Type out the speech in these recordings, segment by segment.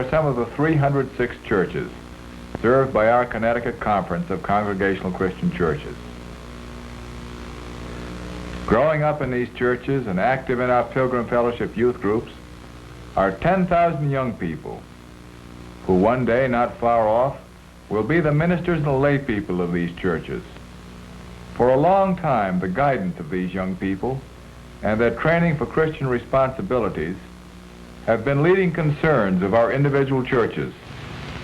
are some of the 306 churches served by our Connecticut Conference of Congregational Christian Churches. Growing up in these churches and active in our Pilgrim Fellowship youth groups are 10,000 young people who one day, not far off, will be the ministers and the lay people of these churches. For a long time, the guidance of these young people and their training for Christian responsibilities have been leading concerns of our individual churches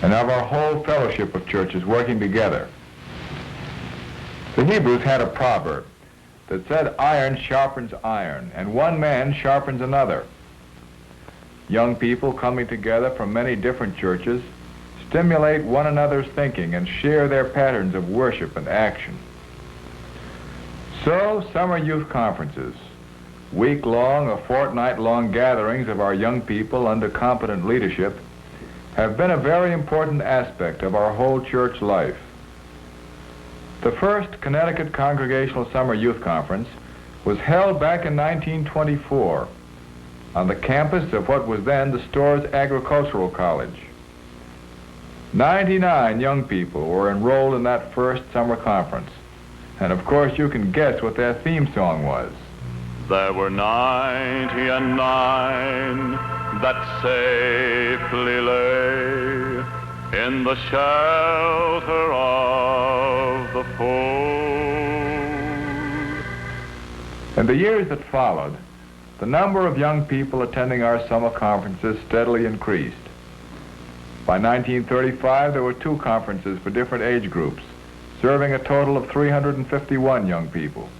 and of our whole fellowship of churches working together. The Hebrews had a proverb that said, "Iron sharpens iron, and one man sharpens another." Young people coming together from many different churches stimulate one another's thinking and share their patterns of worship and action. So, summer youth conferences, week-long or fortnight-long gatherings of our young people under competent leadership, have been a very important aspect of our whole church life. The first Connecticut Congregational Summer Youth Conference was held back in 1924 on the campus of what was then the Storrs Agricultural College. 99 young people were enrolled in that first summer conference, and of course you can guess what their theme song was. There were 99 that safely lay in the shelter of the fold. In the years that followed, the number of young people attending our summer conferences steadily increased. By 1935, there were 2 conferences for different age groups, serving a total of 351 young people.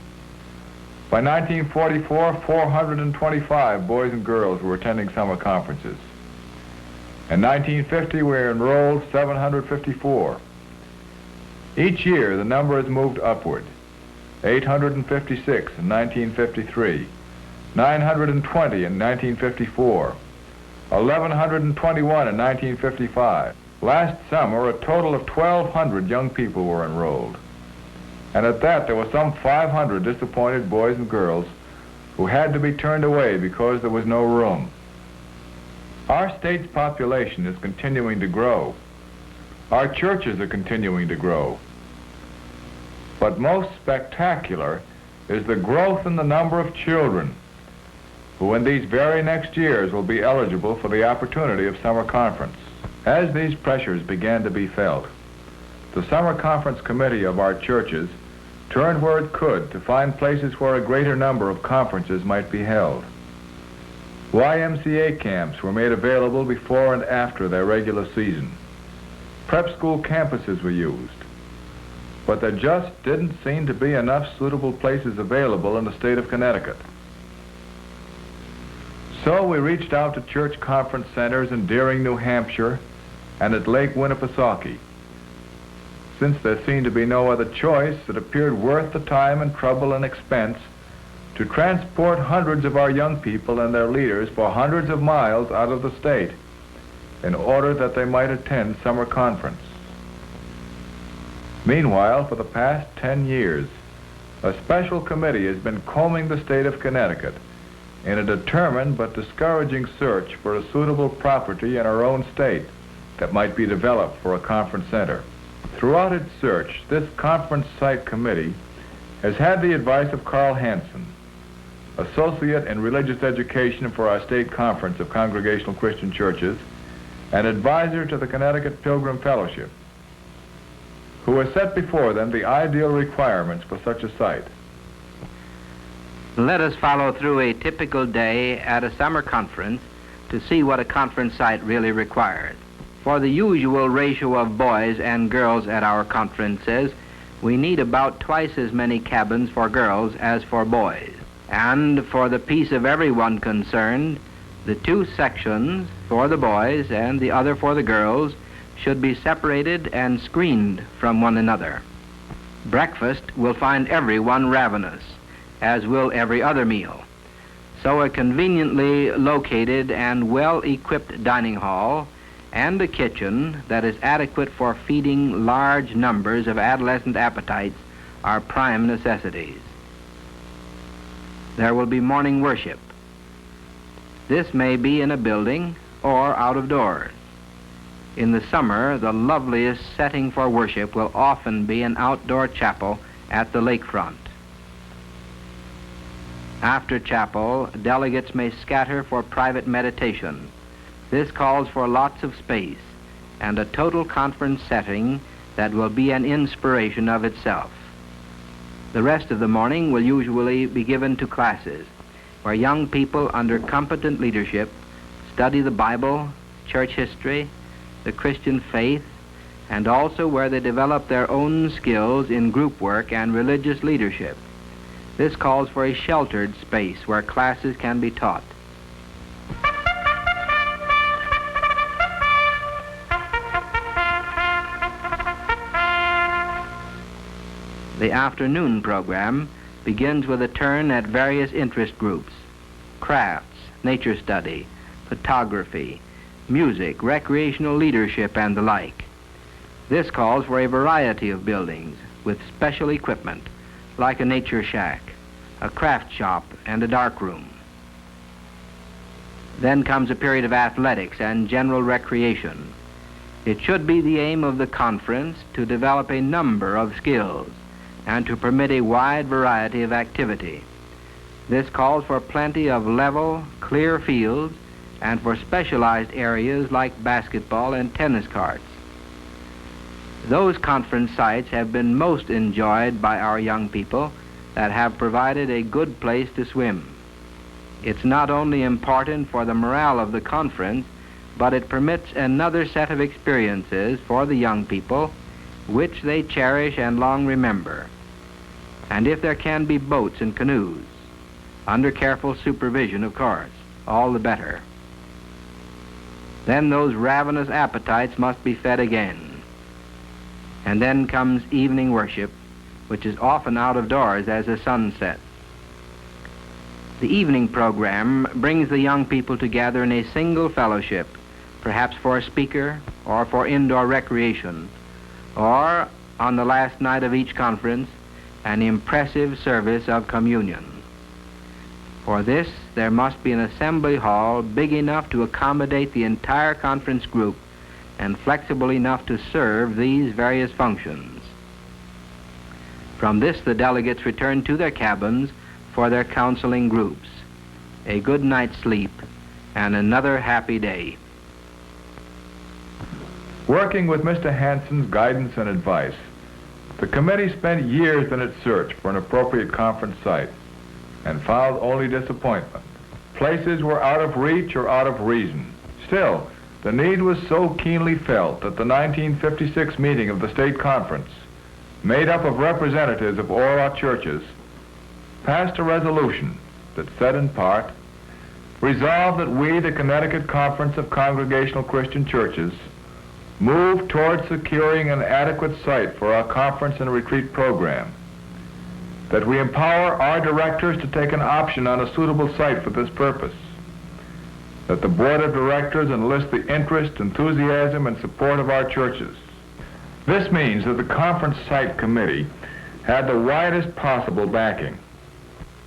By 1944, 425 boys and girls were attending summer conferences. In 1950, we enrolled 754. Each year, the number has moved upward. 856 in 1953, 920 in 1954, 1,121 in 1955. Last summer, a total of 1,200 young people were enrolled. And at that, there were some 500 disappointed boys and girls who had to be turned away because there was no room. Our state's population is continuing to grow. Our churches are continuing to grow. But most spectacular is the growth in the number of children who in these very next years will be eligible for the opportunity of summer conference. As these pressures began to be felt, the Summer Conference Committee of our churches turned where it could to find places where a greater number of conferences might be held. YMCA camps were made available before and after their regular season. Prep school campuses were used. But there just didn't seem to be enough suitable places available in the state of Connecticut. So we reached out to church conference centers in Deering, New Hampshire, and at Lake Winnipesaukee. Since there seemed to be no other choice, it appeared worth the time and trouble and expense to transport hundreds of our young people and their leaders for hundreds of miles out of the state in order that they might attend summer conference. Meanwhile, for the past 10 years, a special committee has been combing the state of Connecticut in a determined but discouraging search for a suitable property in our own state that might be developed for a conference center. Throughout its search, this conference site committee has had the advice of Carl Hansen, Associate in Religious Education for our State Conference of Congregational Christian Churches and advisor to the Connecticut Pilgrim Fellowship, who has set before them the ideal requirements for such a site. Let us follow through a typical day at a summer conference to see what a conference site really requires. For the usual ratio of boys and girls at our conferences, we need about twice as many cabins for girls as for boys. And for the peace of everyone concerned, the 2 sections for the boys and the other for the girls should be separated and screened from one another. Breakfast will find everyone ravenous, as will every other meal. So a conveniently located and well-equipped dining hall and a kitchen that is adequate for feeding large numbers of adolescent appetites are prime necessities. There will be morning worship. This may be in a building or out of doors. In the summer, the loveliest setting for worship will often be an outdoor chapel at the lakefront. After chapel, delegates may scatter for private meditation. This calls for lots of space and a total conference setting that will be an inspiration of itself. The rest of the morning will usually be given to classes where young people under competent leadership study the Bible, church history, the Christian faith, and also where they develop their own skills in group work and religious leadership. This calls for a sheltered space where classes can be taught. The afternoon program begins with a turn at various interest groups: crafts, nature study, photography, music, recreational leadership, and the like. This calls for a variety of buildings with special equipment, like a nature shack, a craft shop, and a darkroom. Then comes a period of athletics and general recreation. It should be the aim of the conference to develop a number of skills and to permit a wide variety of activity. This calls for plenty of level, clear fields and for specialized areas like basketball and tennis courts. Those conference sites have been most enjoyed by our young people that have provided a good place to swim. It's not only important for the morale of the conference, but it permits another set of experiences for the young people which they cherish and long remember. And if there can be boats and canoes, under careful supervision, of course, all the better. Then those ravenous appetites must be fed again. And then comes evening worship, which is often out of doors as the sun sets. The evening program brings the young people together in a single fellowship, perhaps for a speaker or for indoor recreation, or, on the last night of each conference, an impressive service of communion. For this, there must be an assembly hall big enough to accommodate the entire conference group and flexible enough to serve these various functions. From this, the delegates return to their cabins for their counseling groups. A good night's sleep and another happy day. Working with Mr. Hanson's guidance and advice, the committee spent years in its search for an appropriate conference site and found only disappointment. Places were out of reach or out of reason. Still, the need was so keenly felt that the 1956 meeting of the state conference, made up of representatives of all our churches, passed a resolution that said in part, resolved that we, the Connecticut Conference of Congregational Christian Churches, move toward securing an adequate site for our conference and retreat program, that we empower our directors to take an option on a suitable site for this purpose, that the board of directors enlist the interest, enthusiasm, and support of our churches. This means that the conference site committee had the widest possible backing.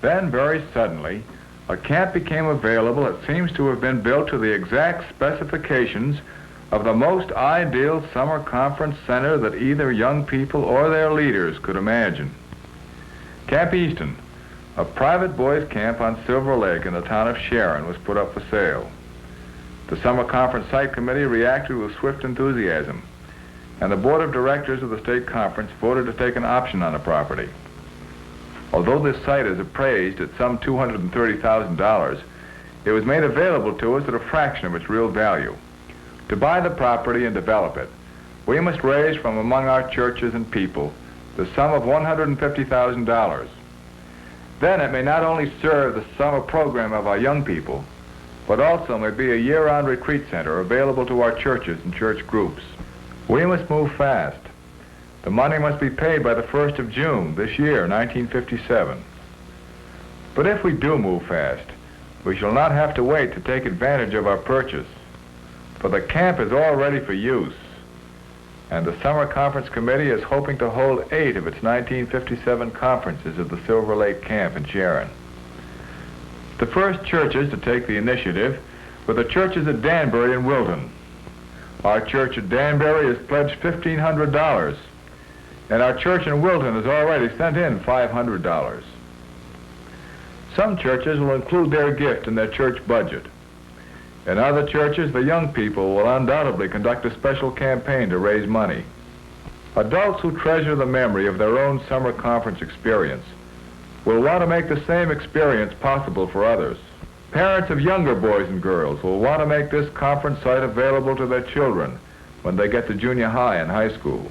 Then, very suddenly, a camp became available that seems to have been built to the exact specifications of the most ideal summer conference center that either young people or their leaders could imagine. Camp Easton, a private boys' camp on Silver Lake in the town of Sharon, was put up for sale. The summer conference site committee reacted with swift enthusiasm, and the board of directors of the state conference voted to take an option on the property. Although this site is appraised at some $230,000, it was made available to us at a fraction of its real value. To buy the property and develop it, we must raise from among our churches and people the sum of $150,000. Then it may not only serve the summer program of our young people, but also may be a year-round retreat center available to our churches and church groups. We must move fast. The money must be paid by the 1st of June this year, 1957. But if we do move fast, we shall not have to wait to take advantage of our purchase, for the camp is all ready for use, and the Summer Conference Committee is hoping to hold 8 of its 1957 conferences at the Silver Lake Camp in Sharon. The first churches to take the initiative were the churches at Danbury and Wilton. Our church at Danbury has pledged $1,500, and our church in Wilton has already sent in $500. Some churches will include their gift in their church budget. In other churches, the young people will undoubtedly conduct a special campaign to raise money. Adults who treasure the memory of their own summer conference experience will want to make the same experience possible for others. Parents of younger boys and girls will want to make this conference site available to their children when they get to junior high and high school.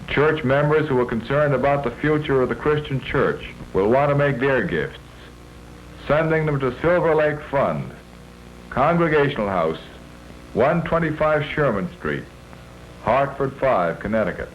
Church members who are concerned about the future of the Christian church will want to make their gifts, sending them to Silver Lake Fund, Congregational House, 125 Sherman Street, Hartford 5, Connecticut.